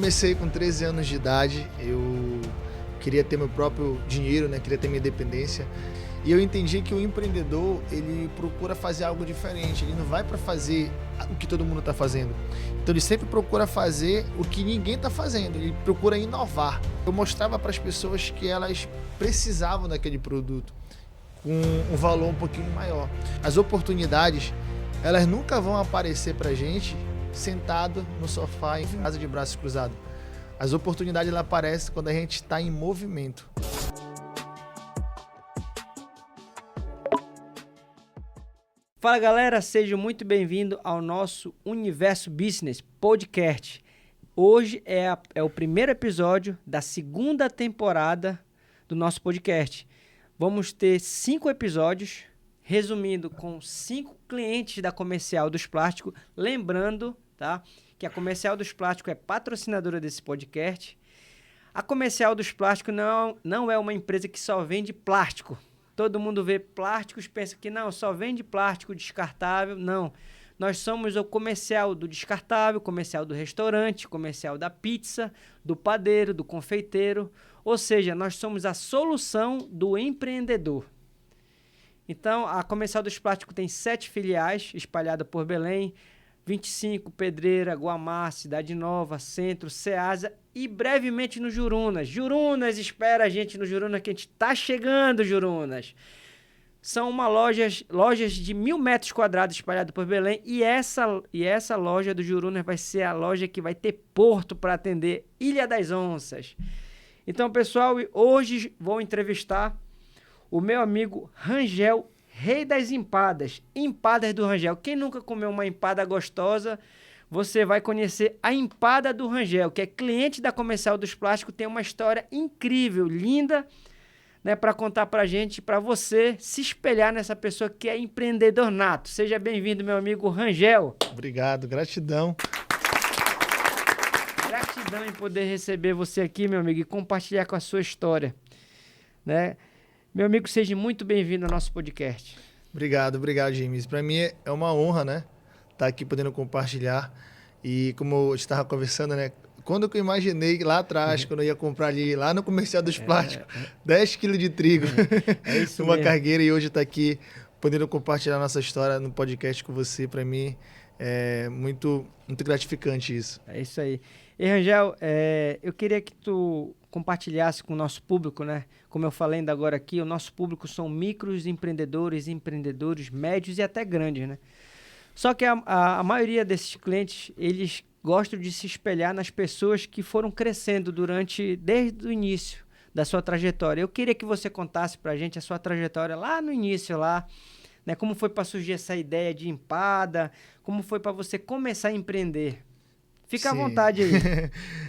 Comecei com 13 anos de idade, eu queria ter meu próprio dinheiro, né? Queria ter minha independência. E eu entendi que o empreendedor, ele procura fazer algo diferente, ele não vai para fazer o que todo mundo está fazendo. Então ele sempre procura fazer o que ninguém está fazendo, ele procura inovar. Eu mostrava para as pessoas que elas precisavam daquele produto com um valor um pouquinho maior. As oportunidades, elas nunca vão aparecer para a gente sentado no sofá em casa de braços cruzados. As oportunidades elas aparecem quando a gente está em movimento. Fala galera, seja muito bem-vindo ao nosso Universo Business Podcast. Hoje é o primeiro episódio da segunda temporada do nosso podcast. Vamos ter 5 episódios, resumindo com 5 clientes da Comercial dos Plásticos. Lembrando, tá, que a Comercial dos Plásticos é patrocinadora desse podcast. A Comercial dos Plásticos não é uma empresa que só vende plástico. Todo mundo vê plásticos, pensa que não, só vende plástico descartável. Não, nós somos o comercial do descartável, comercial do restaurante, comercial da pizza, do padeiro, do confeiteiro. Ou seja, nós somos a solução do empreendedor. Então, a Comercial dos Plásticos tem 7 filiais espalhadas por Belém, 25, Pedreira, Guamá, Cidade Nova, Centro, Ceasa e brevemente no Jurunas. Jurunas, espera a gente no Jurunas que a gente tá chegando, Jurunas. São lojas de 1.000 metros quadrados espalhadas por Belém e essa loja do Jurunas vai ser a loja que vai ter porto para atender Ilha das Onças. Então, pessoal, hoje vou entrevistar o meu amigo Rangel, rei das empadas, empadas do Rangel. Quem nunca comeu uma empada gostosa, você vai conhecer a empada do Rangel, que é cliente da Comercial dos Plásticos, tem uma história incrível, linda, né, para contar pra gente, para você se espelhar nessa pessoa que é empreendedor nato. Seja bem-vindo, meu amigo Rangel. Obrigado, gratidão. Gratidão em poder receber você aqui, meu amigo, e compartilhar com a sua história, né? Meu amigo, seja muito bem-vindo ao nosso podcast. Obrigado, James. Para mim é uma honra, né? Estar aqui podendo compartilhar. E como eu estava conversando, né? Quando eu imaginei lá atrás, quando eu ia comprar ali, lá no Comercial dos Plásticos, 10 quilos de trigo, uma cargueira, e hoje está aqui podendo compartilhar nossa história no podcast com você, para mim é muito, muito gratificante isso. É isso aí. E Rangel, eu queria que tu compartilhasse com o nosso público, né? Como eu falei ainda agora aqui, o nosso público são micros empreendedores, empreendedores médios e até grandes, né? Só que a maioria desses clientes, eles gostam de se espelhar nas pessoas que foram crescendo desde o início da sua trajetória. Eu queria que você contasse pra gente a sua trajetória lá no início, lá, né? Como foi para surgir essa ideia de empada, como foi para você começar a empreender. Fica à vontade aí.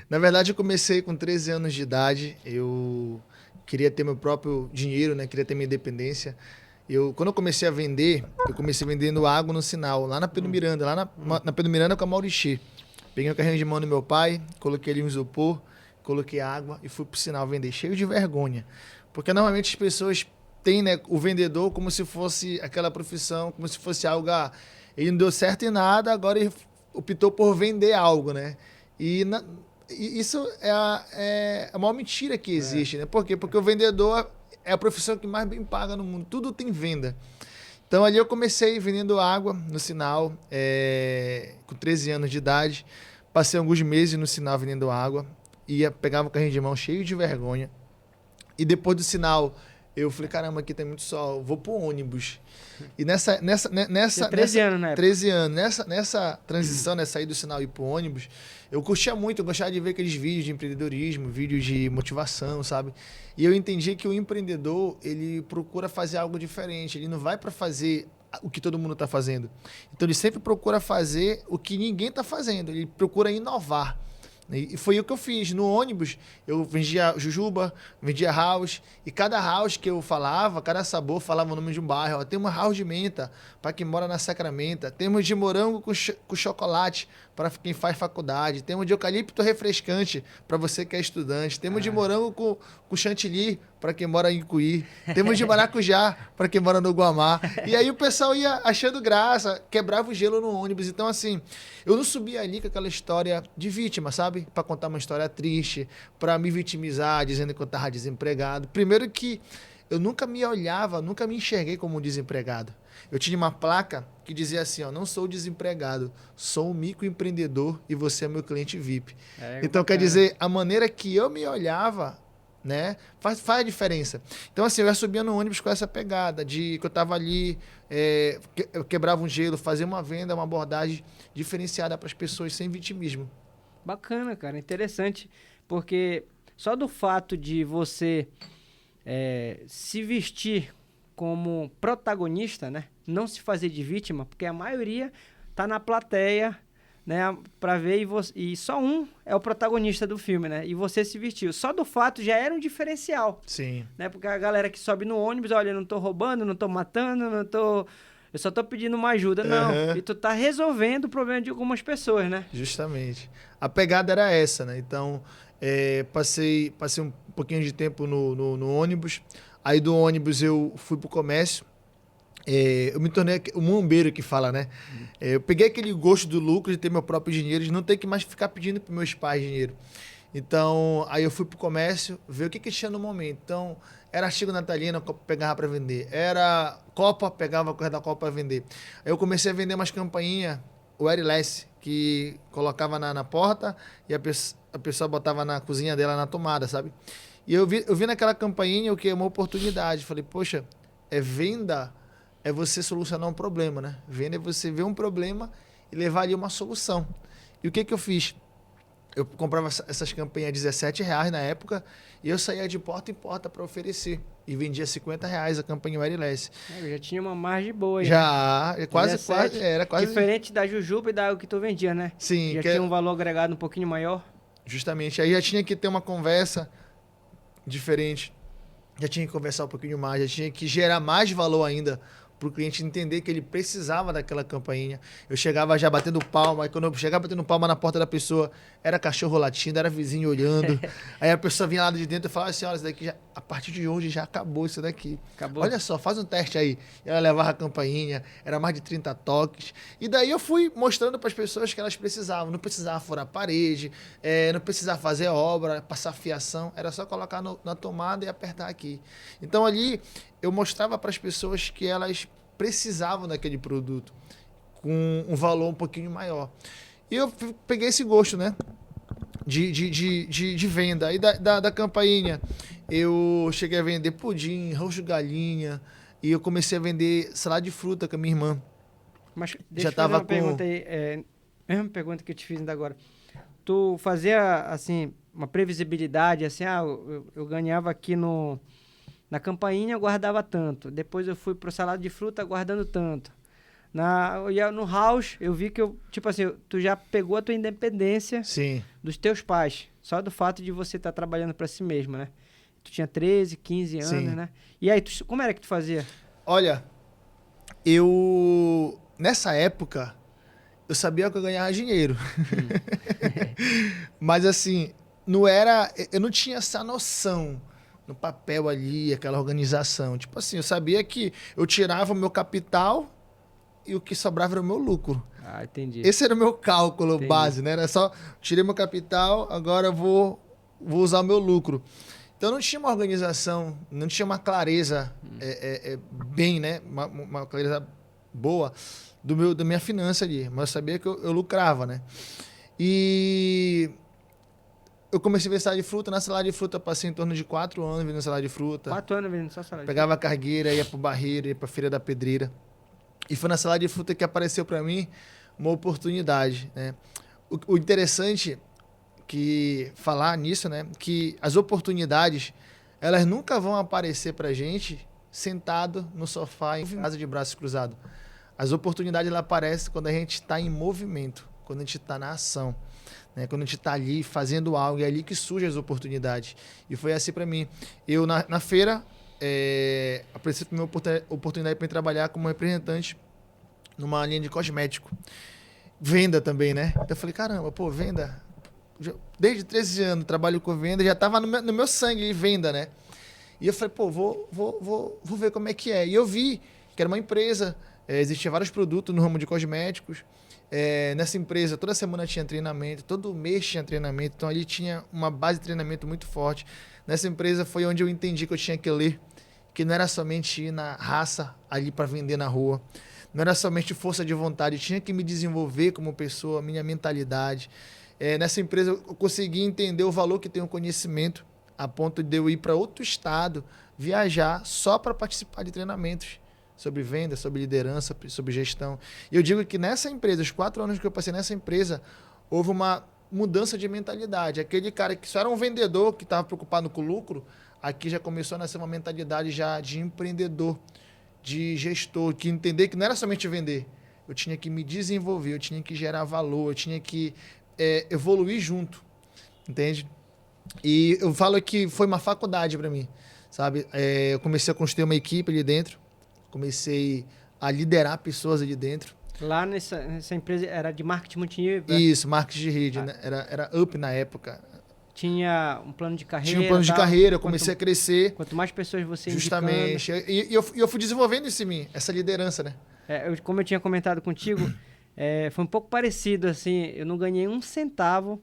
Na verdade, eu comecei com 13 anos de idade. Eu queria ter meu próprio dinheiro, né? Queria ter minha independência. Quando eu comecei a vender, eu comecei vendendo água no sinal, lá na Pedro Miranda, na Pedro Miranda com a Mauriti. Peguei o carrinho de mão do meu pai, coloquei ali um isopor, coloquei água e fui pro sinal vender, cheio de vergonha. Porque normalmente as pessoas têm, né, o vendedor como se fosse aquela profissão, como se fosse algo, ele não deu certo em nada, agora ele optou por vender algo, né? E isso é a maior mentira que existe, né? Por quê? Porque o vendedor é a profissão que mais bem paga no mundo. Tudo tem venda. Então, ali eu comecei vendendo água no sinal, com 13 anos de idade. Passei alguns meses no sinal vendendo água. Pegava o carrinho de mão cheio de vergonha. E depois do sinal, eu falei, caramba, aqui tem muito sol, vou pro ônibus. E nessa 13 anos, né? 13 anos, nessa transição, né, sair do sinal e ir pro ônibus, eu curtia muito, eu gostava de ver aqueles vídeos de empreendedorismo, vídeos de motivação, sabe? E eu entendi que o empreendedor, ele procura fazer algo diferente, ele não vai para fazer o que todo mundo está fazendo. Então ele sempre procura fazer o que ninguém está fazendo, ele procura inovar. E foi o que eu fiz. No ônibus, eu vendia jujuba, vendia house. E cada house que eu falava, cada sabor falava o nome de um bairro. Ó, tem uma house de menta, para quem mora na Sacramento. Temos de morango com chocolate, para quem faz faculdade. Temos de eucalipto refrescante para você que é estudante. Temos de morango com chantilly para quem mora em Icuí. Temos de maracujá para quem mora no Guamá. E aí o pessoal ia achando graça, quebrava o gelo no ônibus. Então, assim, eu não subia ali com aquela história de vítima, sabe? Para contar uma história triste, para me vitimizar, dizendo que eu estava desempregado. Primeiro que eu nunca me olhava, nunca me enxerguei como um desempregado. Eu tinha uma placa que dizia assim, ó, não sou desempregado, sou um microempreendedor e você é meu cliente VIP. Então, quer dizer, a maneira que eu me olhava, né, faz a diferença. Então, assim, eu ia subir no ônibus com essa pegada de que eu estava ali, eu quebrava um gelo, fazia uma venda, uma abordagem diferenciada para as pessoas sem vitimismo. Bacana, cara, interessante, porque só do fato de você se vestir como protagonista, né? Não se fazer de vítima, porque a maioria tá na plateia, né, para ver e só um é o protagonista do filme, né? E você se vestiu. Só do fato já era um diferencial. Sim. Né? Porque a galera que sobe no ônibus, olha, eu não tô roubando, não tô matando, eu só tô pedindo uma ajuda, não. E tu tá resolvendo o problema de algumas pessoas, né? Justamente. A pegada era essa, né? Então, passei um pouquinho de tempo no ônibus. Aí do ônibus eu fui pro comércio. Eu me tornei o muambeiro que fala, né? Eu peguei aquele gosto do lucro de ter meu próprio dinheiro, de não ter que mais ficar pedindo para meus pais dinheiro. Então, aí eu fui pro comércio, ver o que tinha no momento. Então, era artigo natalino, pegava para vender. Era copa, pegava a coisa da copa para vender. Aí eu comecei a vender umas campainhas, o wireless, que colocava na porta e a pessoa botava na cozinha dela na tomada, sabe? E eu vi naquela campainha o que é uma oportunidade. Falei, poxa, venda é você solucionar um problema, né? Venda é você ver um problema e levar ali uma solução. E o que eu fiz? Eu comprava essas campanhas a R$17 na época e eu saía de porta em porta para oferecer. E vendia R$50 a campanha wireless. Eu já tinha uma margem boa aí. Já, era quase... Diferente da Jujuba e da que tu vendia, né? Sim. Já tinha um valor agregado um pouquinho maior. Justamente. Aí já tinha que ter uma conversa diferente. Já tinha que conversar um pouquinho mais. Já tinha que gerar mais valor ainda para o cliente entender que ele precisava daquela campainha. Eu chegava já batendo palma, aí quando eu chegava batendo palma na porta da pessoa, era cachorro latindo, era vizinho olhando. Aí a pessoa vinha lá de dentro e falava assim, olha, isso daqui já, a partir de hoje já acabou isso daqui. Acabou. Olha só, faz um teste aí. E ela levava a campainha, era mais de 30 toques. E daí eu fui mostrando para as pessoas que elas precisavam. Não precisava furar a parede, não precisava fazer obra, passar fiação, era só colocar na tomada e apertar aqui. Então ali eu mostrava para as pessoas que elas precisavam daquele produto com um valor um pouquinho maior. E eu peguei esse gosto, né? De venda. Aí da campainha, eu cheguei a vender pudim, arroz de galinha, e eu comecei a vender salada de fruta com a minha irmã. Mas deixa eu fazer uma pergunta aí, mesma pergunta que eu te fiz ainda agora. Tu fazia, assim, uma previsibilidade, assim, eu ganhava aqui na campainha, eu guardava tanto. Depois eu fui pro salada de fruta guardando tanto. No house, eu vi que tipo assim, tu já pegou a tua independência. Sim. Dos teus pais. Só do fato de você estar trabalhando para si mesmo, né? Tu tinha 13, 15 anos, sim, né? E aí, como era que tu fazia? Olha, nessa época, eu sabia que eu ganhava dinheiro. Mas assim, eu não tinha essa noção no papel ali, aquela organização. Tipo assim, eu sabia que eu tirava o meu capital e o que sobrava era o meu lucro. Ah, entendi. Esse era o meu cálculo base, né? Era só, tirei meu capital, agora eu vou usar o meu lucro. Então não tinha uma organização, não tinha uma clareza bem, né? Uma clareza boa da minha finança ali. Mas eu sabia que eu lucrava, né? E eu comecei a vender salada de fruta. Na salada de fruta eu passei em torno de 4 anos vendendo salada de fruta. 4 anos vendendo só salada de fruta. Pegava a cargueira, ia pro Barreiro, ia pra Feira da Pedreira. E foi na salada de fruta que apareceu para mim uma oportunidade, né? O interessante que falar nisso, né? Que as oportunidades, elas nunca vão aparecer pra gente sentado no sofá em casa de braços cruzados. As oportunidades, elas aparecem quando a gente está em movimento, quando a gente está na ação, né? Quando a gente está ali fazendo algo, é ali que surgem as oportunidades. E foi assim para mim. Eu, na feira, apareceu uma oportunidade para trabalhar como representante numa linha de cosmético. venda também, né? Então eu falei, caramba, pô, venda. Desde 13 anos trabalho com venda, já tava no meu sangue venda, né? E eu falei, pô, vou ver como é que é. E eu vi que era uma empresa, existia vários produtos no ramo de cosméticos. Nessa empresa, toda semana tinha treinamento, todo mês tinha treinamento. Então, ali tinha uma base de treinamento muito forte. Nessa empresa foi onde eu entendi que eu tinha que ler, que não era somente ir na raça ali para vender na rua. Não era somente força de vontade, eu tinha que me desenvolver como pessoa, minha mentalidade. Nessa empresa, eu consegui entender o valor que tem o conhecimento, a ponto de eu ir para outro estado, viajar só para participar de treinamentos sobre venda, sobre liderança, sobre gestão. E eu digo que nessa empresa, os 4 anos que eu passei nessa empresa, houve uma mudança de mentalidade. Aquele cara que só era um vendedor, que estava preocupado com o lucro, aqui já começou a nascer uma mentalidade já de empreendedor, de gestor, que entender que não era somente vender. Eu tinha que me desenvolver, eu tinha que gerar valor, eu tinha que evoluir junto, entende? E eu falo que foi uma faculdade para mim, sabe? Eu comecei a construir uma equipe ali dentro, comecei a liderar pessoas ali dentro. Lá nessa empresa era de marketing multinível? Isso, marketing de rede, né? Era Up na época. Tinha um plano de carreira? Tinha um plano de carreira, eu comecei a crescer. Quanto mais pessoas você justamente. E eu fui desenvolvendo isso em mim, essa liderança, né? Como eu tinha comentado contigo, foi um pouco parecido, assim, eu não ganhei um centavo.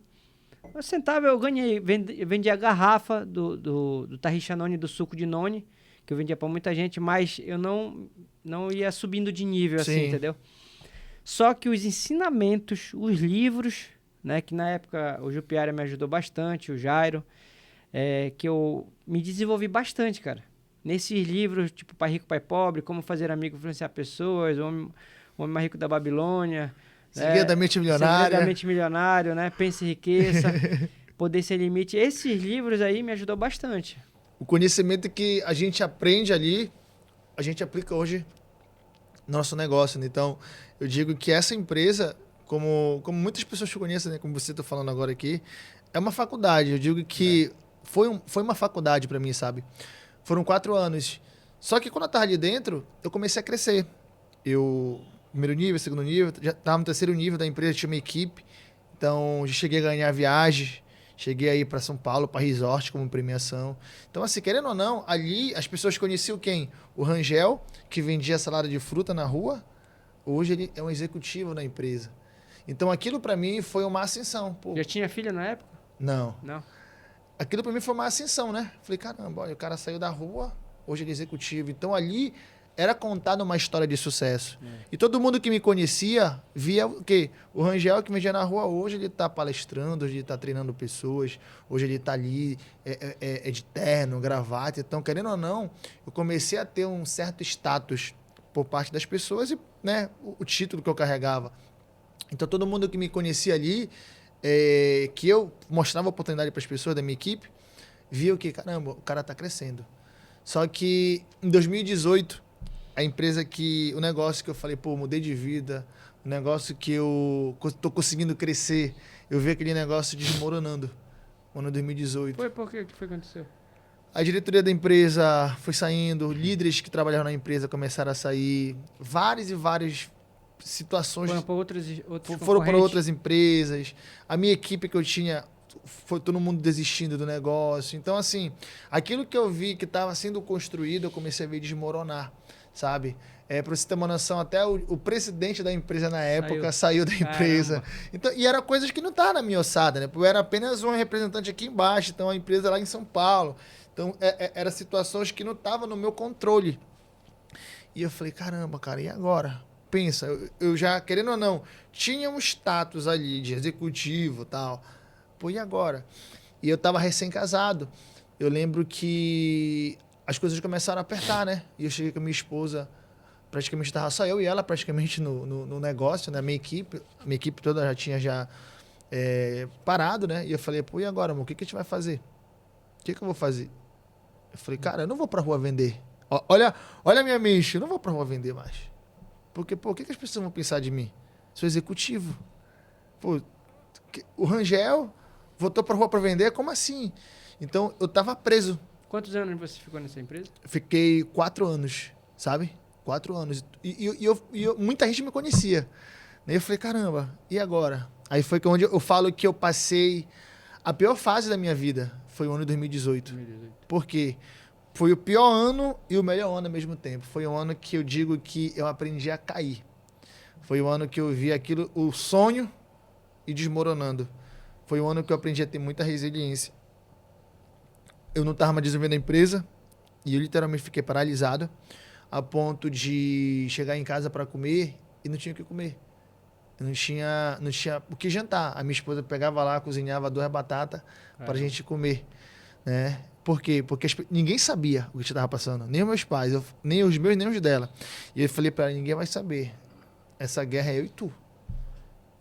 Um centavo eu ganhei, vendi a garrafa do Tarrichanone, do suco de noni, que eu vendia para muita gente, mas eu não ia subindo de nível, assim, entendeu? Só que os ensinamentos, os livros, né, que na época o Jupiara me ajudou bastante, o Jairo, que eu me desenvolvi bastante, cara. Nesses livros, tipo Pai Rico, Pai Pobre, Como Fazer Amigo Influenciar Pessoas, O Homem Mais Rico da Babilônia, Segredamente Milionário. Segredamente Milionário, né? Pense e Riqueza, Poder Sem Limite. Esses livros aí me ajudou bastante. O conhecimento que a gente aprende ali, a gente aplica hoje no nosso negócio, né? Então, eu digo que essa empresa, como muitas pessoas que conhecem, né? Como você está falando agora aqui, é uma faculdade. Eu digo que foi uma faculdade para mim, sabe? Foram 4 anos. Só que quando eu estava ali dentro, eu comecei a crescer. Primeiro nível, segundo nível, já estava no terceiro nível da empresa, tinha uma equipe. Então, já cheguei a ganhar viagens, cheguei a ir para São Paulo, para resort como premiação. Então, assim, querendo ou não, ali as pessoas conheciam quem? O Rangel, que vendia salada de fruta na rua. Hoje ele é um executivo na empresa. Então, aquilo para mim foi uma ascensão. Pô, já tinha filha na época? Não. Não. Aquilo para mim foi uma ascensão, né? Falei, caramba, olha, o cara saiu da rua, hoje ele é executivo. Então, ali era contada uma história de sucesso. E todo mundo que me conhecia via o quê? O Rangel que vendia na rua, hoje ele está palestrando, hoje ele está treinando pessoas, hoje ele está ali de terno, gravata. Então, querendo ou não, eu comecei a ter um certo status por parte das pessoas e, né, o título que eu carregava. Então, todo mundo que me conhecia ali, que eu mostrava oportunidade para as pessoas da minha equipe, via o que, caramba, o cara está crescendo. Só que em 2018, o negócio que eu falei, pô, mudei de vida, o negócio que eu tô conseguindo crescer, eu vi aquele negócio desmoronando, ano 2018. Por quê? O que foi que aconteceu? A diretoria da empresa foi saindo, líderes que trabalhavam na empresa começaram a sair, várias e várias situações. Foram para outras empresas. A minha equipe que eu tinha, foi todo mundo desistindo do negócio. Então, assim, aquilo que eu vi que estava sendo construído, eu comecei a ver desmoronar, sabe? Para você ter uma noção, até o presidente da empresa na época saiu da empresa. Então, e era coisas que não estavam na minha ossada, né? Eu era apenas um representante aqui embaixo, então a empresa lá em São Paulo. Então, eram situações que não estavam no meu controle. E eu falei, caramba, cara, e agora? Pensa, eu já, querendo ou não, tinha um status ali de executivo e tal. Pô, e agora? E eu estava recém-casado. Eu lembro que as coisas começaram a apertar, né? E eu cheguei com a minha esposa, praticamente estava só eu e ela praticamente no negócio, né? A minha equipe toda já tinha parado, né? E eu falei, pô, e agora, amor? O que a gente vai fazer? O que eu vou fazer? Eu falei, cara, eu não vou pra rua vender. Olha a minha mente, eu não vou pra rua vender mais. Porque, pô, o que as pessoas vão pensar de mim? Sou executivo. Pô, o Rangel voltou pra rua pra vender? Como assim? Então, eu tava preso. Quantos anos você ficou nessa empresa? Eu fiquei 4 anos, sabe? 4 anos. E muita gente me conhecia. Aí eu falei, caramba, e agora? Aí foi onde eu falo que eu passei a pior fase da minha vida. Foi o ano de 2018. 2018. Por quê? Foi o pior ano e o melhor ano ao mesmo tempo. Foi o ano que eu digo que eu aprendi a cair. Foi o ano que eu vi aquilo, o sonho e desmoronando. Foi o ano que eu aprendi a ter muita resiliência. Eu não estava mais desenvolvendo a empresa e eu literalmente fiquei paralisado a ponto de chegar em casa para comer e não tinha o que comer. Eu não tinha o que jantar. A minha esposa pegava lá, cozinhava 2 batatas para a gente comer, né? Por quê? Porque ninguém sabia o que estava passando. Nem os meus pais, nem os meus, nem os dela. E eu falei para ela, ninguém vai saber. Essa guerra é eu e tu.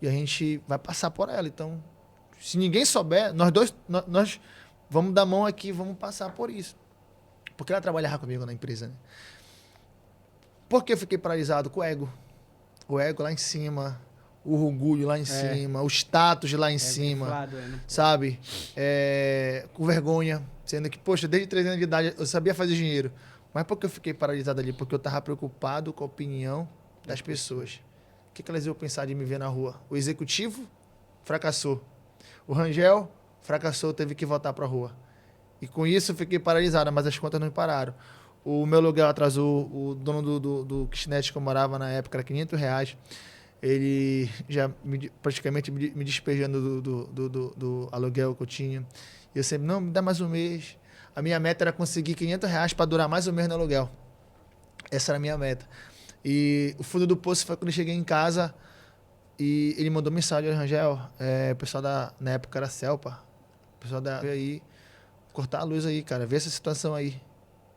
E a gente vai passar por ela. Então, se ninguém souber, nós dois, nós vamos dar mão aqui, vamos passar por isso. Porque ela trabalhava comigo na empresa, né? Por que eu fiquei paralisado? Com o ego. O ego lá em cima, o orgulho lá em cima, o status lá em cima, inflado, sabe? Com vergonha. Sendo que, poxa, desde 3 anos de idade eu sabia fazer dinheiro. Mas por que eu fiquei paralisado ali? Porque eu estava preocupado com a opinião das pessoas. O que elas iam pensar de me ver na rua? O executivo fracassou. O Rangel fracassou, teve que voltar para a rua. E com isso eu fiquei paralisado, mas as contas não pararam. O meu aluguel atrasou, o dono do kitnet que eu morava na época era R$500. Ele já praticamente me despejando do aluguel que eu tinha. E eu sempre, não, me dá mais um mês. A minha meta era conseguir R$500 para durar mais um mês no aluguel. Essa era a minha meta. E o fundo do poço foi quando eu cheguei em casa e ele mandou mensagem, Rangel, o pessoal na época era Celpa, o pessoal veio aí cortar a luz aí, cara, vê essa situação aí.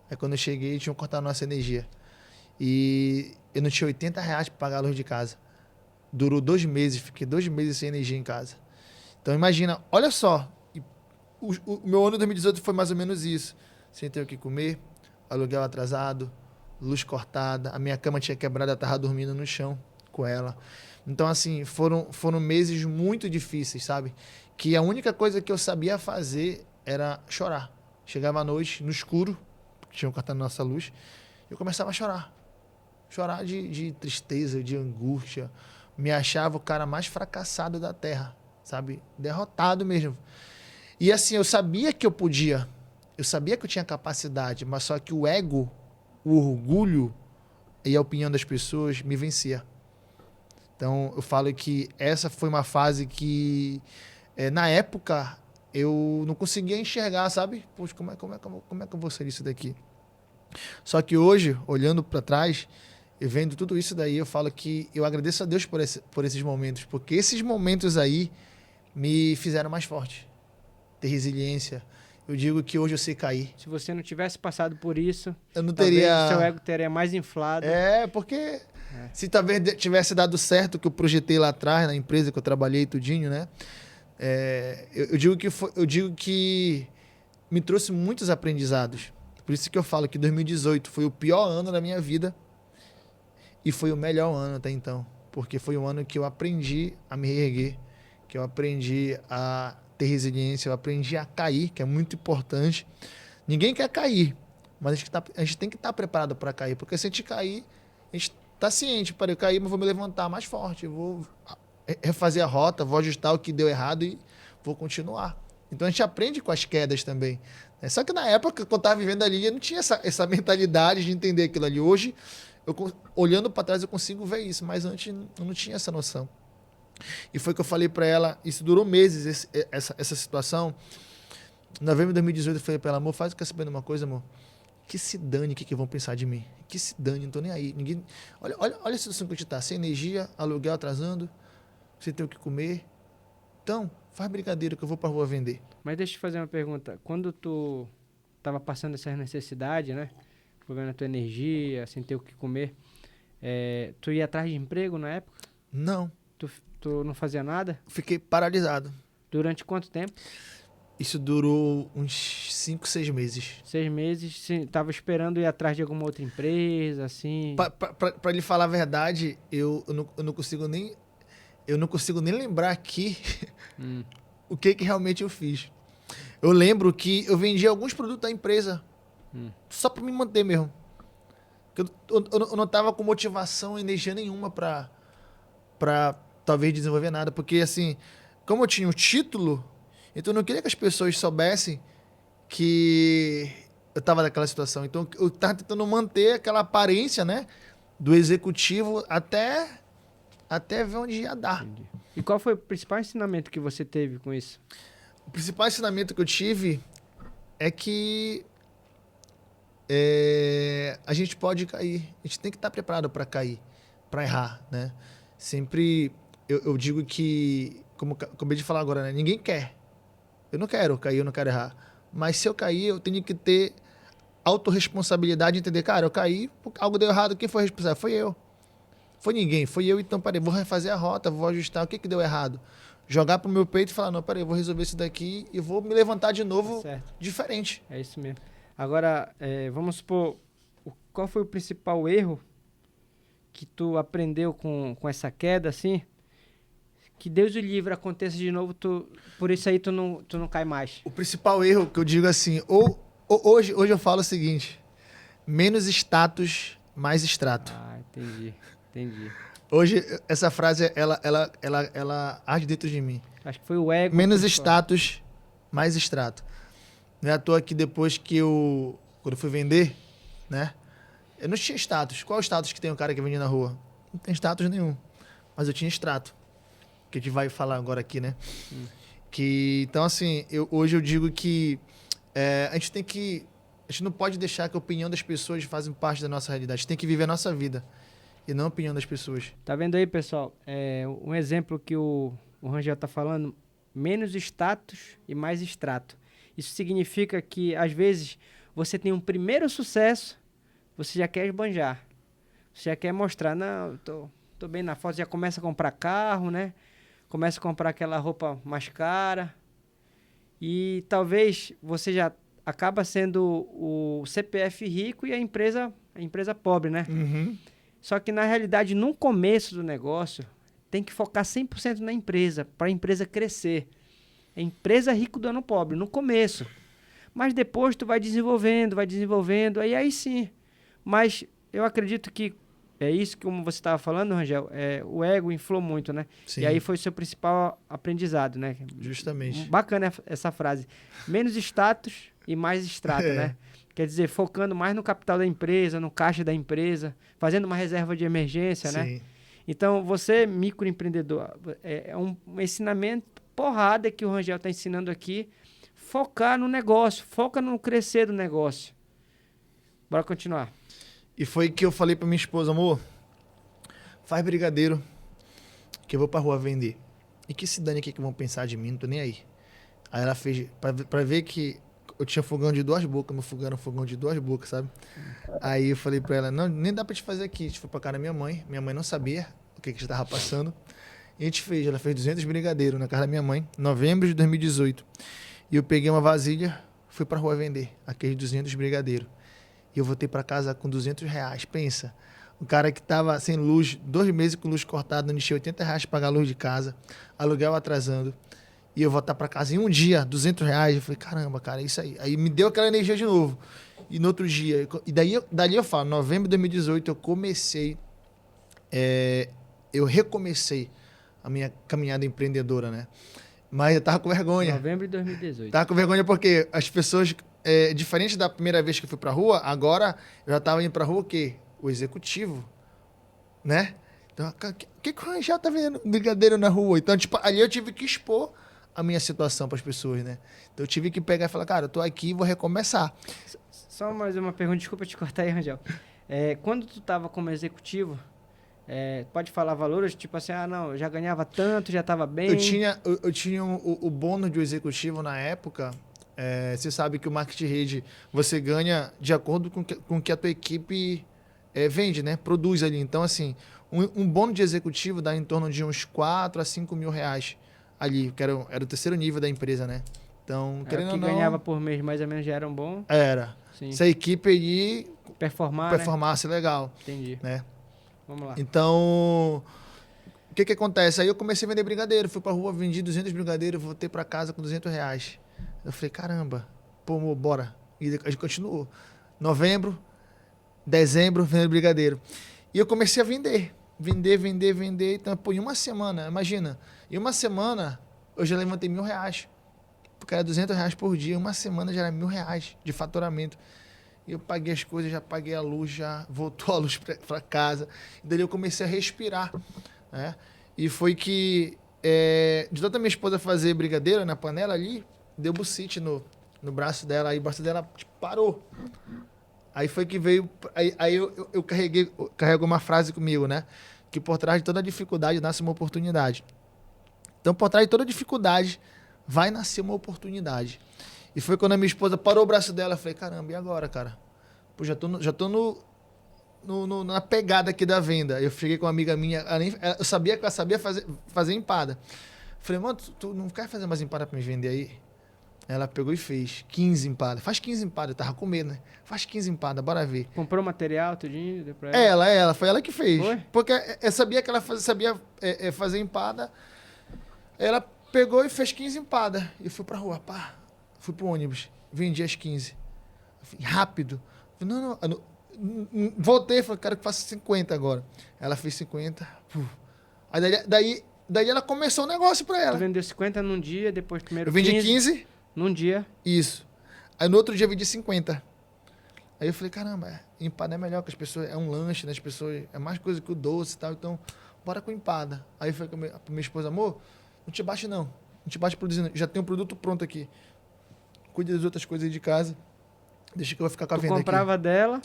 Aí quando eu cheguei, tinham cortado a nossa energia. E eu não tinha R$80 para pagar a luz de casa. Durou 2 meses, fiquei 2 meses sem energia em casa. Então imagina, olha só, o meu ano de 2018 foi mais ou menos isso. Sem ter o que comer, aluguel atrasado, luz cortada, a minha cama tinha quebrado, eu estava dormindo no chão com ela. Então, assim, foram meses muito difíceis, sabe? Que a única coisa que eu sabia fazer era chorar. Chegava à noite, no escuro, tinham cortado a nossa luz, eu começava a chorar. Chorar de tristeza, de angústia. Me achava o cara mais fracassado da Terra, sabe? Derrotado mesmo. E assim, eu sabia que eu podia, eu sabia que eu tinha capacidade, mas só que o ego, o orgulho e a opinião das pessoas me vencia. Então, eu falo que essa foi uma fase que, na época, eu não conseguia enxergar, sabe? Poxa, como é que eu vou sair disso daqui? Só que hoje, olhando para trás e vendo tudo isso daí, eu falo que eu agradeço a Deus por esses momentos, porque esses momentos aí me fizeram mais forte, ter resiliência. Eu digo que hoje eu sei cair. Se você não tivesse passado por isso, eu não talvez teria... o seu ego teria mais inflado. Porque se talvez tivesse dado certo o que eu projetei lá atrás, na empresa que eu trabalhei tudinho, né? Eu digo que me trouxe muitos aprendizados. Por isso que eu falo que 2018 foi o pior ano da minha vida e foi o melhor ano até então. Porque foi o ano que eu aprendi a me reerguer, que eu aprendi a ter resiliência, eu aprendi a cair, que é muito importante. Ninguém quer cair, mas a gente tem que estar preparado para cair, porque se a gente cair, a gente está ciente, para eu cair, mas vou me levantar mais forte, eu vou refazer a rota, vou ajustar o que deu errado e vou continuar. Então a gente aprende com as quedas também. Só que na época que eu estava vivendo ali, eu não tinha essa mentalidade de entender aquilo ali. Hoje, olhando para trás, eu consigo ver isso, mas antes eu não tinha essa noção. E foi que eu falei para ela, isso durou meses, essa situação. Em novembro de 2018, eu falei para ela, amor, quer saber de uma coisa, amor? Que se dane o que vão pensar de mim. Que se dane, não tô nem aí. Ninguém... Olha a situação que a gente tá, sem energia, aluguel atrasando, sem ter o que comer. Então, faz brincadeira que eu vou pra rua vender. Mas deixa eu te fazer uma pergunta. Quando tu tava passando essas necessidades, né? Vendo a tua energia, sem ter o que comer, tu ia atrás de emprego na época? Não. Tu não fazia nada? Fiquei paralisado. Durante quanto tempo? Isso durou uns 5, 6 meses. 6 meses, sim, tava esperando ir atrás de alguma outra empresa, assim? Pra lhe falar a verdade, eu não consigo nem lembrar aqui o que realmente eu fiz. Eu lembro que eu vendi alguns produtos da empresa só para me manter mesmo. Eu não tava com motivação, energia nenhuma para pra talvez desenvolver nada. Porque, assim, como eu tinha o título, então eu não queria que as pessoas soubessem que eu tava naquela situação. Então eu tava tentando manter aquela aparência, né, do executivo até ver onde ia dar. Entendi. E qual foi o principal ensinamento que você teve com isso? O principal ensinamento que eu tive é que a gente pode cair. A gente tem que estar preparado para cair, para errar, né? Sempre eu digo que, como eu acabei de falar agora, né? Ninguém quer. Eu não quero cair, eu não quero errar. Mas se eu cair, eu tenho que ter autorresponsabilidade, entender, cara, eu caí, algo deu errado, quem foi responsável? Foi eu. Foi ninguém, foi eu, então, peraí, vou refazer a rota, vou ajustar, o que deu errado? Jogar pro meu peito e falar, não, peraí, eu vou resolver isso daqui e vou me levantar de novo Certo. diferente. É isso mesmo. Agora, vamos supor, qual foi o principal erro que tu aprendeu com essa queda, assim? Que Deus o livre aconteça de novo, por isso aí tu não cai mais. O principal erro que eu digo assim, hoje eu falo o seguinte, menos status, mais extrato. Ah, entendi. Hoje, essa frase, ela arde dentro de mim. Acho que foi o ego. Menos principal. status, mais extrato. Não é à toa que depois quando eu fui vender, né? Eu não tinha status. Qual é o status que tem o cara que vende na rua? Não tem status nenhum. Mas eu tinha extrato. Que a gente vai falar agora aqui, né? Então, assim, hoje eu digo que a gente não pode deixar que a opinião das pessoas façam parte da nossa realidade. A gente tem que viver a nossa vida. E não a opinião das pessoas. Tá vendo aí, pessoal? Um exemplo que o Rangel tá falando, menos status e mais extrato. Isso significa que, às vezes, você tem um primeiro sucesso, você já quer esbanjar. Você já quer mostrar, não, tô bem na foto, já começa a comprar carro, né? Começa a comprar aquela roupa mais cara. E talvez você já acaba sendo o CPF rico e a empresa pobre, né? Uhum. Só que, na realidade, no começo do negócio, tem que focar 100% na empresa, para a empresa crescer. A empresa rico do ano pobre, no começo. Mas depois tu vai desenvolvendo, aí sim. Mas eu acredito que é isso que, como você estava falando, Rangel, o ego inflou muito, né? Sim. E aí foi o seu principal aprendizado, né? Justamente. Bacana essa frase. Menos status e mais extrato, né? Quer dizer, focando mais no capital da empresa, no caixa da empresa, fazendo uma reserva de emergência, Sim. né? Então, você, microempreendedor, é um ensinamento porrada que o Rangel está ensinando aqui. Focar no negócio, foca no crescer do negócio. Bora continuar. E foi que eu falei pra minha esposa, amor, faz brigadeiro, que eu vou pra rua vender. E que se dane aqui que vão pensar de mim, não tô nem aí. Aí ela fez, pra ver que eu tinha fogão de 2 bocas, meu fogão era um fogão de 2 bocas, sabe? Aí eu falei pra ela, não, nem dá pra te fazer aqui. A gente foi pra casa da minha mãe não sabia o que a gente tava passando. E a gente fez, ela fez 200 brigadeiros na casa da minha mãe, em novembro de 2018. E eu peguei uma vasilha, fui pra rua vender, aqueles 200 brigadeiros. E eu voltei pra casa com R$200. Pensa, o cara que tava sem luz, 2 meses com luz cortada, não encheu R$80 pra pagar a luz de casa, aluguel atrasando. E eu voltar pra casa em um dia, R$200. Eu falei, caramba, cara, é isso aí. Aí me deu aquela energia de novo. E no outro dia, e dali eu falo, novembro de 2018 eu comecei, eu recomecei a minha caminhada empreendedora, né? Mas eu tava com vergonha. Novembro de 2018. Tava com vergonha porque as pessoas, diferente da primeira vez que eu fui pra rua, agora eu já tava indo pra rua o quê? O executivo, né? Então, o que o Rangel tá vendendo brigadeiro na rua? Então, tipo, ali eu tive que expor a minha situação para as pessoas, né? Então eu tive que pegar e falar, cara, eu tô aqui e vou recomeçar. Só mais uma pergunta, desculpa te cortar aí, Rangel. Quando tu tava como executivo, pode falar valores? Tipo assim, não, eu já ganhava tanto, já tava bem. Eu tinha o bônus de executivo na época. Você sabe que o marketing rede você ganha de acordo com o que a tua equipe vende, né? Produz ali. Então, assim, um bônus de executivo dá em torno de uns 4 a 5 mil reais ali, que era o 3º nível da empresa, né? Então, querendo ou não... ganhava por mês mais ou menos já era um bom. Era. Sim. Se a equipe ali performasse, né? Legal. Entendi. Né? Vamos lá. Então, o que acontece? Aí eu comecei a vender brigadeiro, fui pra rua, vendi 200 brigadeiros, voltei pra casa com R$200. Eu falei, caramba, pô, bora. E a gente continuou. Novembro, dezembro, vendendo brigadeiro. E eu comecei a vender vender. Então, pô, em uma semana, imagina, em uma semana eu já levantei R$1.000. Porque era R$200 por dia, uma semana já era R$1.000 de faturamento. E eu paguei as coisas, já paguei a luz, já voltou a luz para casa. E daí eu comecei a respirar, né? E foi que, de tanta minha esposa fazer brigadeiro na panela ali, deu bucite no braço dela, aí o braço dela tipo, parou. Aí foi que veio, aí eu carrego uma frase comigo, né? Que por trás de toda dificuldade nasce uma oportunidade. Então, por trás de toda dificuldade, vai nascer uma oportunidade. E foi quando a minha esposa parou o braço dela, eu falei, caramba, e agora, cara? Pô, já tô na pegada aqui da venda. Eu cheguei com uma amiga minha, eu sabia que ela sabia fazer empada. Falei, mano, tu não quer fazer mais empada pra me vender aí? Ela pegou e fez 15 empadas. Faz 15 empadas, eu tava com medo, né? Faz 15 empadas, bora ver. Comprou material, tudinho, deu pra ela? Foi ela que fez. Foi? Porque eu sabia que ela sabia fazer empada. Ela pegou e fez 15 empadas. E fui pra rua, pá. Fui pro ônibus. Vendi as 15. Rápido. Falei, não. Voltei, falei, quero que faça 50 agora. Ela fez 50. Aí daí ela começou o negócio pra ela. Tu vendeu 50 num dia, depois primeiro Eu vendi 15. Num dia. Isso. Aí no outro dia eu vendi 50. Aí eu falei, caramba, empada é melhor que as pessoas, é um lanche, né? As pessoas, é mais coisa que o doce e tal, então bora com empada. Aí foi com a minha esposa, amor, não te bate não. Não te bate produzindo, já tem um produto pronto aqui. Cuide das outras coisas aí de casa. Deixa que eu vou ficar com a venda aqui. Comprava e dela.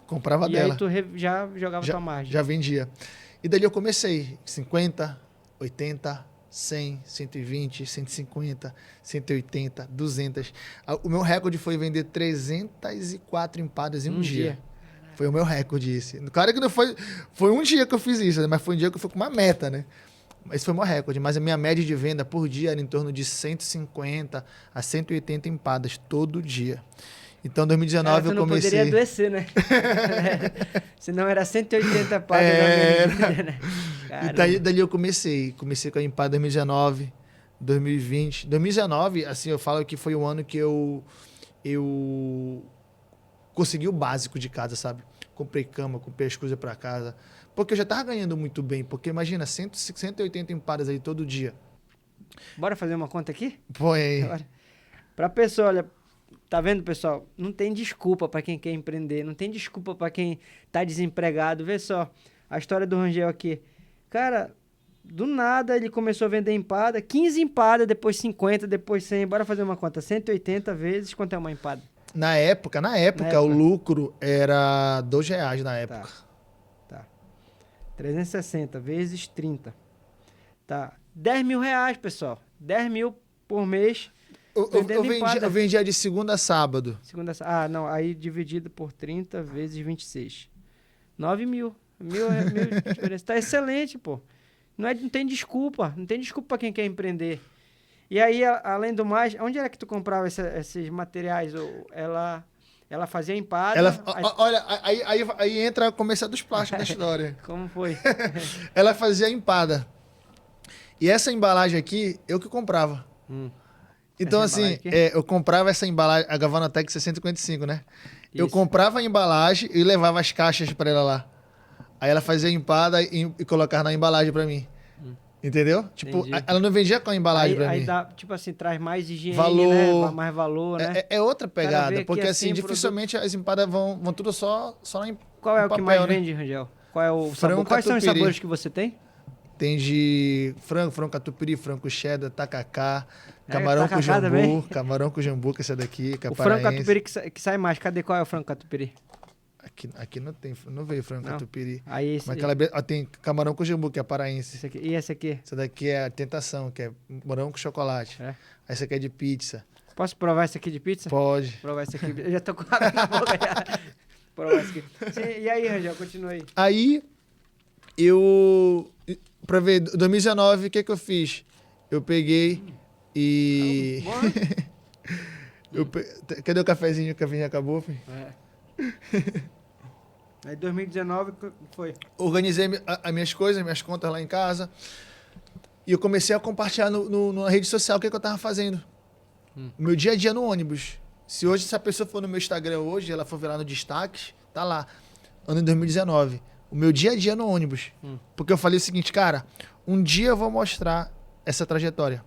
E aí tu já jogava tua margem. Já vendia. E dali eu comecei, 50, 80, 100, 120, 150, 180, 200. O meu recorde foi vender 304 empadas em um dia. Foi o meu recorde esse. Claro que não foi um dia que eu fiz isso, né? Mas foi um dia que eu fui com uma meta, né? Esse foi o meu recorde. Mas a minha média de venda por dia era em torno de 150 a 180 empadas todo dia. Então, em 2019 eu comecei... Não poderia adoecer, né? Senão era 180 empadas. Né? E dali eu comecei com a empada em 2019, 2020. 2019, assim, eu falo que foi o ano que eu consegui o básico de casa, sabe? Comprei cama, comprei as coisas para casa. Porque eu já tava ganhando muito bem. Porque imagina, 180 empadas aí todo dia. Bora fazer uma conta aqui? Põe aí. Pra pessoa, olha... Tá vendo, pessoal? Não tem desculpa para quem quer empreender, não tem desculpa para quem tá desempregado. Vê só a história do Rangel aqui. Cara, do nada ele começou a vender empada, 15 empadas, depois 50, depois 100. Bora fazer uma conta. 180 vezes, quanto é uma empada? Na época, o lucro era R$2 na época. Tá. 360 vezes 30. Tá. R$10.000, pessoal. 10 mil por mês. Eu vendia de segunda a sábado. Não. Aí dividido por 30 vezes 26. 9 mil. Mil de diferença. Tá excelente, pô. Não tem desculpa. Não tem desculpa pra quem quer empreender. E aí, além do mais, onde era que tu comprava esses materiais? Ela fazia empada? Olha, aí entra o começo dos plásticos da história. Como foi? Ela fazia empada. E essa embalagem aqui, eu que comprava. Então, assim, eu comprava essa embalagem, a Gavanotec 655, né? Isso. Eu comprava a embalagem e levava as caixas para ela lá. Aí ela fazia a empada e colocava na embalagem para mim. Entendeu? Tipo, ela não vendia com a embalagem para mim. Aí dá, tipo assim, traz mais higiene, né? Mais valor, né? É outra pegada, porque assim, dificilmente as empadas vão tudo só em Qual é o papel, que mais né? vende, Rangel? Qual é o sabor? Quais são os sabores que você tem? Tem de frango catupiry, frango cheddar, tacacá, camarão com jambu, também? Camarão com jambu, que é essa daqui, que é o frango catupiry que sai mais. Cadê qual é o frango catupiry? Aqui não tem, não veio frango catupiry. Aí mas tem camarão com jambu, que é paraense. Esse aqui. E esse aqui? Essa daqui é a tentação, que é morango com chocolate. Aí essa aqui é de pizza. Posso provar esse aqui de pizza? Pode. Provar esse aqui. Eu já tô com água na boca já. Provar esse aqui. Sim, e aí, Rangel, continua aí. Aí, pra ver, 2019, o que eu fiz? Eu peguei e... Cadê o cafezinho? O cafezinho acabou, filho? Aí 2019 foi? Organizei as minhas coisas, minhas contas lá em casa. E eu comecei a compartilhar na rede social o que eu tava fazendo. O meu dia a dia no ônibus. Se a pessoa for no meu Instagram hoje, ela for ver lá no destaque, tá lá. Ano de 2019. o meu dia a dia no ônibus. Porque eu falei o seguinte, cara, um dia eu vou mostrar essa trajetória.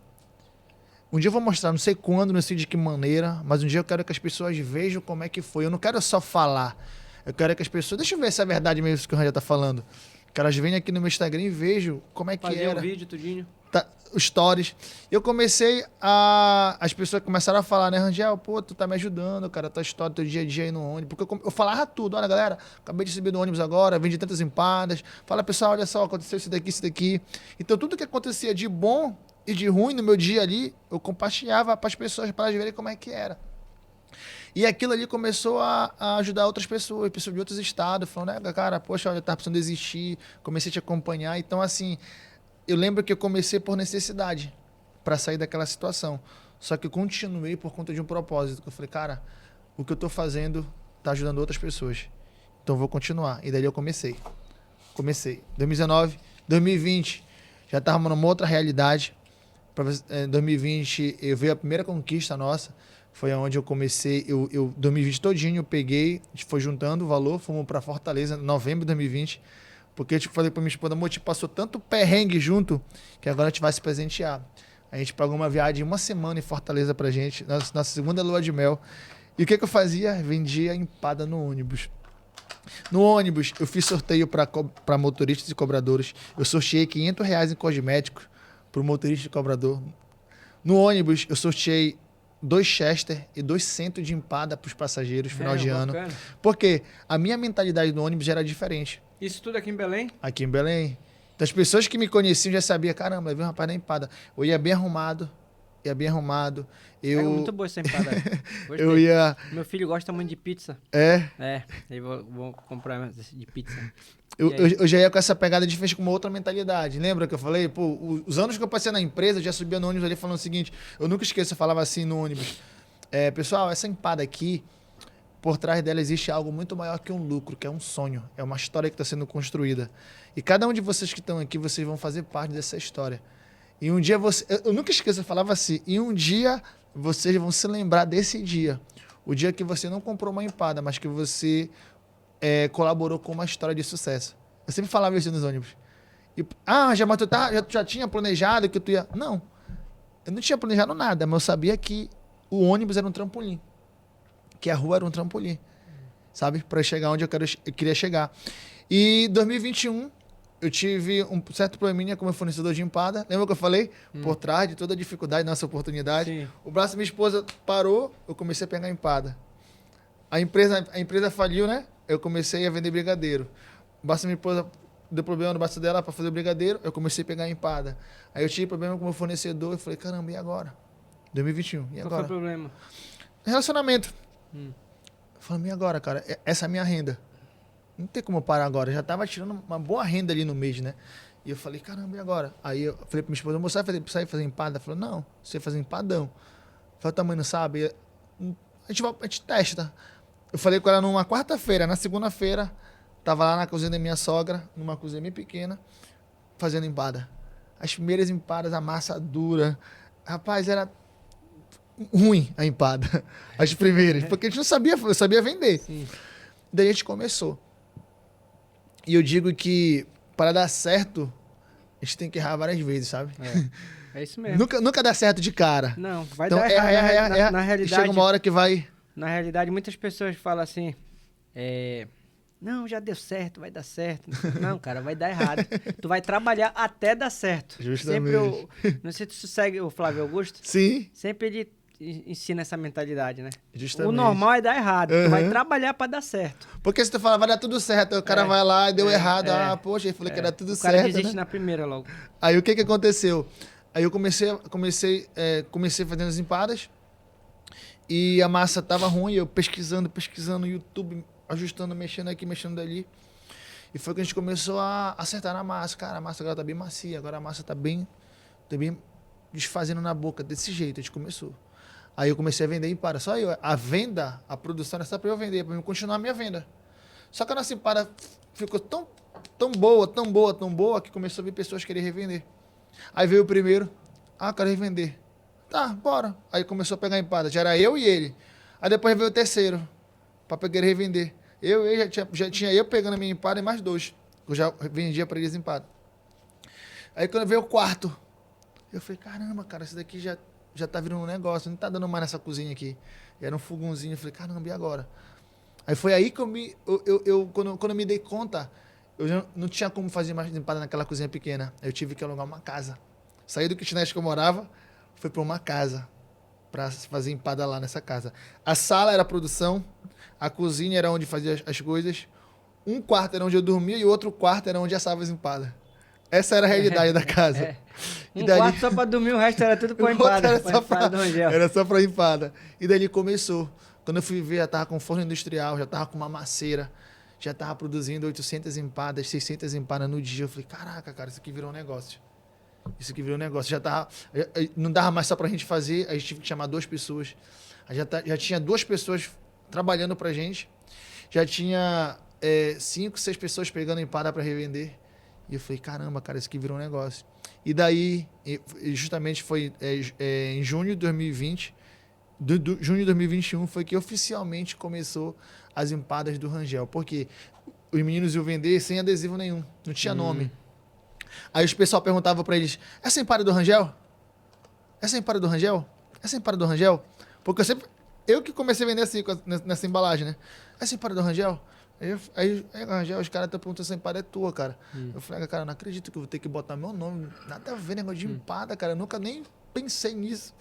Um dia eu vou mostrar, não sei quando, não sei de que maneira, mas um dia eu quero que as pessoas vejam como é que foi. Eu não quero só falar. Eu quero que as pessoas... Deixa eu ver se é verdade mesmo isso que o Rangel tá falando. Que elas venham aqui no meu Instagram e vejam como é que Fazer era. um vídeo, tudinho. Tá, stories. Eu comecei a... As pessoas começaram a falar, né, Rangel? Pô, tu tá me ajudando, cara, tua história, teu dia a dia aí no ônibus. Porque eu falava tudo. Olha, galera, acabei de subir no ônibus agora, vendi tantas empadas. Fala, pessoal, olha só, aconteceu isso daqui, isso daqui. Então, tudo que acontecia de bom e de ruim no meu dia ali, eu compartilhava para as pessoas, para elas verem como é que era. E aquilo ali começou a ajudar outras pessoas de outros estados, falando, né, cara, poxa, eu tava precisando desistir, comecei a te acompanhar. Então, assim, eu lembro que eu comecei por necessidade para sair daquela situação. Só que eu continuei por conta de um propósito. Eu falei, cara, o que eu tô fazendo tá ajudando outras pessoas. Então, eu vou continuar. E daí eu comecei. 2019, 2020, já tava numa outra realidade. Em 2020, eu veio a primeira conquista nossa. Foi onde eu comecei, 2020 todinho, eu peguei, a gente foi juntando o valor, fomos para Fortaleza em novembro de 2020, porque eu falei para minha esposa, amor, a gente passou tanto perrengue junto, que agora a gente vai se presentear. A gente pagou uma viagem de uma semana em Fortaleza pra gente, nossa segunda lua de mel. E o que eu fazia? Vendia empada no ônibus. No ônibus, eu fiz sorteio para motoristas e cobradores. Eu sorteei R$500 em cosméticos para o motorista e cobrador. No ônibus, eu sorteei 2 Chester e 2 centos de empada para os passageiros, final de ano. Porque a minha mentalidade no ônibus era diferente. Isso tudo aqui em Belém? Aqui em Belém. Então, as pessoas que me conheciam já sabiam, caramba, veio um rapaz da empada. Eu ia bem arrumado. É muito boa essa empada. Meu filho gosta muito de pizza. Eu vou comprar de pizza. Eu já ia com essa pegada diferente, com uma outra mentalidade. Lembra que eu falei? Pô, os anos que eu passei na empresa, eu já subia no ônibus ali falando o seguinte, eu nunca esqueço, eu falava assim no ônibus. Pessoal, essa empada aqui, por trás dela existe algo muito maior que um lucro, que é um sonho. É uma história que está sendo construída. E cada um de vocês que estão aqui, vocês vão fazer parte dessa história. E um dia eu nunca esqueço, eu falava assim, e um dia vocês vão se lembrar desse dia. O dia que você não comprou uma empada, mas que você colaborou com uma história de sucesso. Eu sempre falava isso nos ônibus. Mas tu já tinha planejado que tu ia... Não, eu não tinha planejado nada, mas eu sabia que o ônibus era um trampolim. Que a rua era um trampolim. Sabe? Para chegar onde eu queria chegar. E em 2021... eu tive um certo probleminha com meu fornecedor de empada. Lembra que eu falei? Por trás de toda a dificuldade, nossa oportunidade. Sim. O braço da minha esposa parou, eu comecei a pegar empada. A empresa faliu, né? Eu comecei a vender brigadeiro. O braço da minha esposa deu problema no braço dela para fazer o brigadeiro, eu comecei a pegar empada. Aí eu tive problema com o meu fornecedor, eu falei, caramba, e agora? 2021, e agora? Qual foi o problema? Relacionamento. Eu falei, e agora, cara? Essa é a minha renda. Não tem como parar agora. Eu já tava tirando uma boa renda ali no mês, né? E eu falei, caramba, e agora? Aí eu falei pra minha esposa, moça, sabe fazer empada? Ela falou, não, você fazer empadão. Eu falei, tamanho não sabe? A gente testa. Eu falei com ela numa quarta-feira. Na segunda-feira, tava lá na cozinha da minha sogra, numa cozinha bem pequena, fazendo empada. As primeiras empadas, a massa dura. Rapaz, era ruim a empada. As primeiras. Porque a gente não sabia, eu sabia vender. Sim. Daí a gente começou. E eu digo que para dar certo, a gente tem que errar várias vezes, sabe? É isso mesmo. Nunca dá certo de cara. Não, vai então, dar errado. Na realidade, e chega uma hora que vai... Na realidade, muitas pessoas falam assim, não, já deu certo, vai dar certo. Não, cara, vai dar errado. Tu vai trabalhar até dar certo. Justamente. Não sei se tu segue o Flávio Augusto. Sim. Sempre ele ensina essa mentalidade, né? Justamente. O normal é dar errado. Tu vai trabalhar pra dar certo. Porque se tu fala, vai dar tudo certo, o cara vai lá e deu errado. Poxa, ele falou que era tudo certo. O cara desiste na primeira logo. Aí o que aconteceu? Aí eu comecei fazendo as empadas e a massa tava ruim, eu pesquisando no YouTube, ajustando, mexendo aqui, mexendo dali. E foi que a gente começou a acertar na massa. Cara, a massa agora tá bem macia, agora a massa tá bem desfazendo na boca, desse jeito, a gente começou. Aí eu comecei a vender empada. Só eu, a venda, a produção era só para eu vender, para eu continuar a minha venda. Só que a nossa empada ficou tão boa, que começou a vir pessoas querer revender. Aí veio o primeiro, quero revender. Tá, bora. Aí começou a pegar empada, já era eu e ele. Aí depois veio o terceiro, para querer revender. Já tinha eu pegando a minha empada e mais 2. eu já vendia para eles empada. Aí quando veio o quarto, eu falei, caramba, cara, isso daqui já tá virando um negócio, não tá dando mais nessa cozinha aqui. Era um fogãozinho, eu falei, caramba, e agora? Aí foi aí que quando eu me dei conta, eu já não tinha como fazer mais empada naquela cozinha pequena. Eu tive que alugar uma casa. Saí do kitnet que eu morava, fui para uma casa para fazer empada lá nessa casa. A sala era a produção, a cozinha era onde fazia as coisas, um quarto era onde eu dormia e o outro quarto era onde assava as empadas. Essa era a realidade da casa. Um quarto só para dormir, o resto era tudo para empada. Era só para empada. E dali começou. Quando eu fui ver, já tava com forno industrial, já tava com uma maceira, já tava produzindo 800 empadas, 600 empadas no dia. Eu falei, caraca, cara, isso aqui virou um negócio. Isso aqui virou um negócio. Não dava mais só pra gente fazer, a gente tive que chamar 2 pessoas. Já tinha 2 pessoas trabalhando pra gente. Já tinha 5, 6 pessoas pegando empada para revender. E eu falei, caramba, cara, isso aqui virou um negócio. E daí, justamente foi em junho de 2020, junho de 2021, foi que oficialmente começou as empadas do Rangel. Porque os meninos iam vender sem adesivo nenhum, não tinha nome. Aí os pessoal perguntava para eles, essa empada é do Rangel? Essa empada é do Rangel? Essa empada é do Rangel? Porque eu que comecei a vender assim, nessa embalagem, né? Essa empada é do Rangel? Aí Rangel, os caras estão perguntando se a empada é tua, cara. Eu falei, cara, eu não acredito que eu vou ter que botar meu nome. Nada a ver, negócio de empada, cara. Eu nunca nem pensei nisso.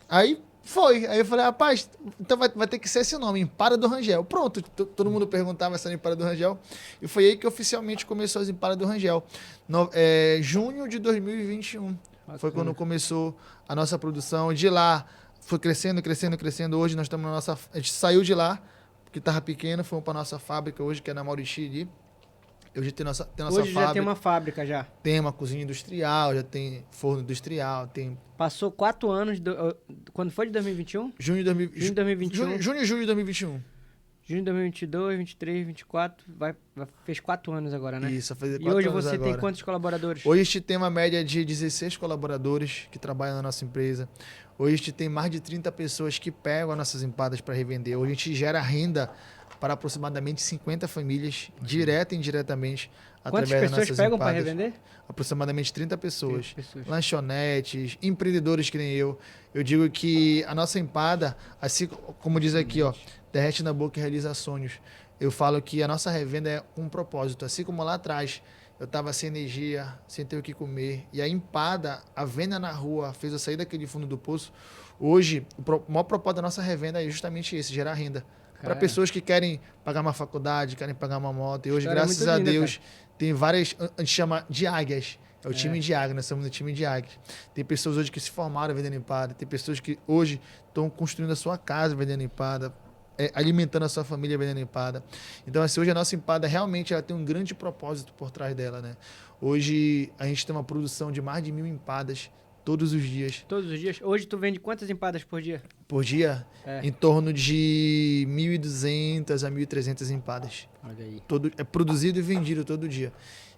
Aí foi. Aí eu falei, rapaz, então vai ter que ser esse nome, Empada do Rangel. Pronto, todo mundo perguntava se era Empada do Rangel. E foi aí que oficialmente começou as Empadas do Rangel. Junho de 2021. Bacana. Foi quando começou a nossa produção. De lá, foi crescendo, crescendo, crescendo. Hoje nós estamos na nossa... A gente saiu de lá, que estava pequeno, fomos para nossa fábrica hoje, que é na Mauriti ali. Hoje tem nossa hoje fábrica. Já tem uma fábrica já. Tem uma cozinha industrial, já tem forno industrial, tem... Passou 4 anos, quando foi de 2021? Junho de 2021. Junho e julho de 2021. Junho de 2022, 23, 24, fez 4 anos agora, né? Isso, vai fazer 4 anos. E hoje anos você agora. Tem quantos colaboradores? Hoje a gente tem uma média de 16 colaboradores que trabalham na nossa empresa. Hoje a gente tem mais de 30 pessoas que pegam as nossas empadas para revender. Hoje a gente gera renda para aproximadamente 50 famílias, direta e indiretamente, através das nossas empadas. Quantas pessoas pegam para revender? Aproximadamente 30 pessoas. Lanchonetes, empreendedores que nem eu. Eu digo que a nossa empada, assim como diz aqui, ó, derrete na boca e realiza sonhos. Eu falo que a nossa revenda é um propósito. Assim como lá atrás eu estava sem energia, sem ter o que comer, e a empada, a venda na rua, fez eu sair daquele fundo do poço. Hoje, o maior propósito da nossa revenda é justamente esse, gerar renda. Para pessoas que querem pagar uma faculdade, querem pagar uma moto. E hoje, graças a Deus, tem várias, a gente chama de águias. É o time de águia, nós somos o time de águias. Tem pessoas hoje que se formaram vendendo empada, tem pessoas que hoje estão construindo a sua casa vendendo empada, alimentando a sua família vendendo empada. Então, assim, hoje a nossa empada realmente ela tem um grande propósito por trás dela, né? Hoje a gente tem uma produção de mais de 1.000 empadas todos os dias. Todos os dias? Hoje tu vende quantas empadas por dia? Por dia? Em torno de 1.200 a 1.300 empadas. Olha aí. É produzido e vendido todo dia.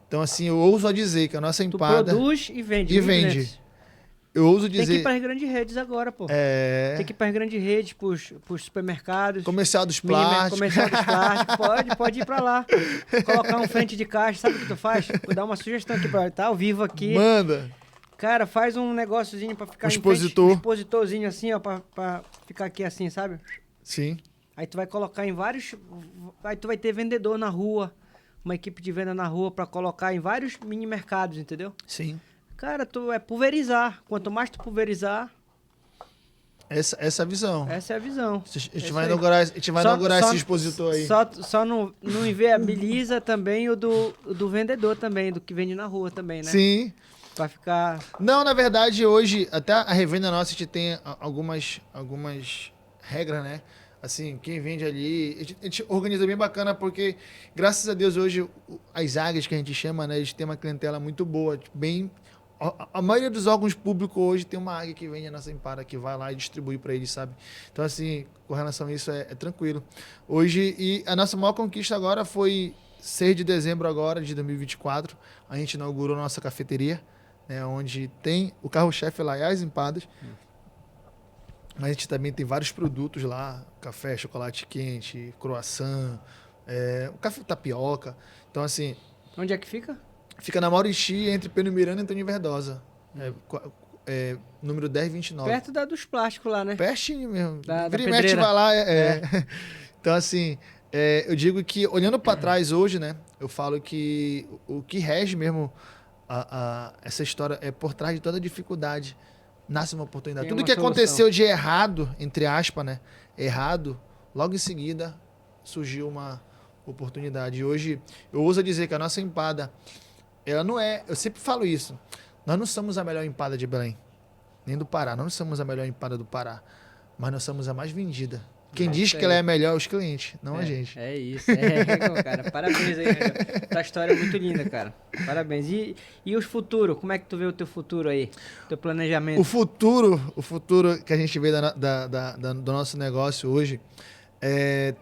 Então, assim, eu ouso a dizer que a nossa empada... Tu produz e vende. E vende. Eu ouso dizer... Tem que ir para as grandes redes agora, pô. Tem que ir para as grandes redes, pros supermercados. Comercial dos plásticos. Comercial dos plásticos. Pode ir para lá. Colocar um frente de caixa. Sabe o que tu faz? Vou dar uma sugestão aqui para tá ao vivo aqui. Manda. Cara, faz um negóciozinho pra ficar expositor. Um expositorzinho assim, ó, pra ficar aqui assim, sabe? Sim. Aí tu vai colocar em vários... Aí tu vai ter vendedor na rua, uma equipe de venda na rua pra colocar em vários mini mercados, entendeu? Sim. Cara, pulverizar. Quanto mais tu pulverizar... Essa é a visão. Essa é a visão. A gente vai inaugurar esse expositor aí. Só não inviabiliza também o do vendedor também, do que vende na rua também, né? Sim. Pra ficar... Não, na verdade, hoje, até a revenda nossa, a gente tem algumas regras, né? Assim, quem vende ali... A gente organiza bem bacana, porque, graças a Deus, hoje, as águias que a gente chama, né? Eles têm uma clientela muito boa, bem... A maioria dos órgãos públicos hoje tem uma águia que vende a nossa empada, que vai lá e distribui para eles, sabe? Então, assim, com relação a isso, é tranquilo. Hoje, e a nossa maior conquista agora foi 6 de dezembro agora, de 2024. A gente inaugurou a nossa cafeteria, né, onde tem o carro-chefe lá e as empadas. Mas a gente também tem vários produtos lá, café, chocolate quente, croissant, o café tapioca. Então, assim, Onde é que fica? Fica na Mauriti, entre Pênio Miranda e Antônio Verdosa. Número 1029. Perto dos plásticos lá, né? Pertinho mesmo. Da Vira e mexe, pedreira. vai lá. Então, assim, eu digo que, olhando para trás hoje, né? Eu falo que o que rege mesmo essa história é por trás de toda dificuldade. Nasce uma oportunidade. Tem Tudo uma que solução. aconteceu de errado, entre aspas, né? Errado, logo em seguida surgiu uma oportunidade. E hoje, eu ouso dizer que a nossa empada, ela não é... Eu sempre falo isso. Nós não somos a melhor empada de Belém, nem do Pará. Nós não somos a melhor empada do Pará, mas nós somos a mais vendida. Quem diz que ela é a melhor é os clientes, não a gente. É isso. Cara. Parabéns aí, Rangel. Tua história é muito linda, cara. Parabéns. E os futuros? Como é que tu vê o teu futuro aí? Teu planejamento? O futuro que a gente vê do nosso negócio hoje é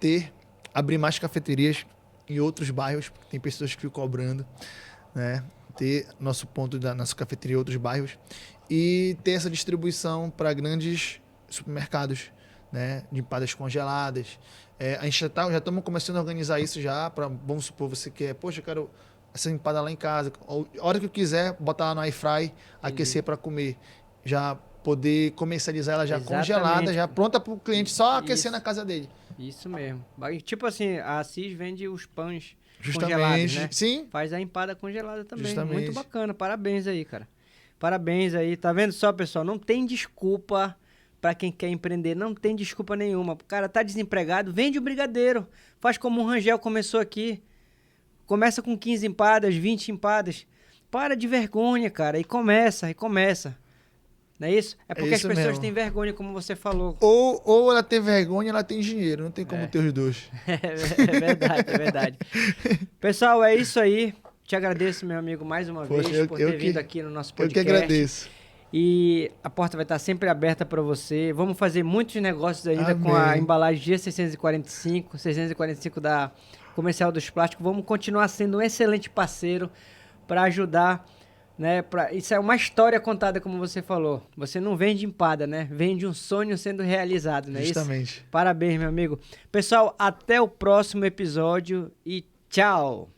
abrir mais cafeterias em outros bairros, porque tem pessoas que ficam cobrando, né? Ter nosso ponto da nossa cafeteria em outros bairros e ter essa distribuição para grandes supermercados, né? De empadas congeladas. A gente já estamos começando a organizar isso já, vamos supor, você quer, poxa, eu quero essa empada lá em casa, a hora que eu quiser, botar lá no air fry, aquecer para comer, já poder comercializar ela já congelada, já pronta para o cliente só aquecer na casa dele. Isso mesmo. Tipo assim, a Assis vende os pães Justamente, congelados, né? Sim. Faz a empada congelada também. Justamente. Muito bacana. Parabéns aí, cara. Parabéns aí. Tá vendo só, pessoal? Não tem desculpa pra quem quer empreender. Não tem desculpa nenhuma. O cara tá desempregado, vende o brigadeiro. Faz como o Rangel começou aqui. Começa com 15 empadas, 20 empadas. Para de vergonha, cara. E começa. Não é isso? É porque as pessoas têm vergonha, como você falou. Ou ela tem vergonha, ela tem dinheiro. Não tem como ter os dois. É verdade. Pessoal, é isso aí. Te agradeço, meu amigo, mais uma vez por ter vindo aqui no nosso podcast. Eu que agradeço. E a porta vai estar sempre aberta para você. Vamos fazer muitos negócios ainda com a embalagem G645, 645 da Comercial dos Plásticos. Vamos continuar sendo um excelente parceiro para ajudar, né? Isso é uma história contada, como você falou. Você não vende empada, né? Vende um sonho sendo realizado, não é isso? Justamente. Parabéns, meu amigo. Pessoal, até o próximo episódio e tchau!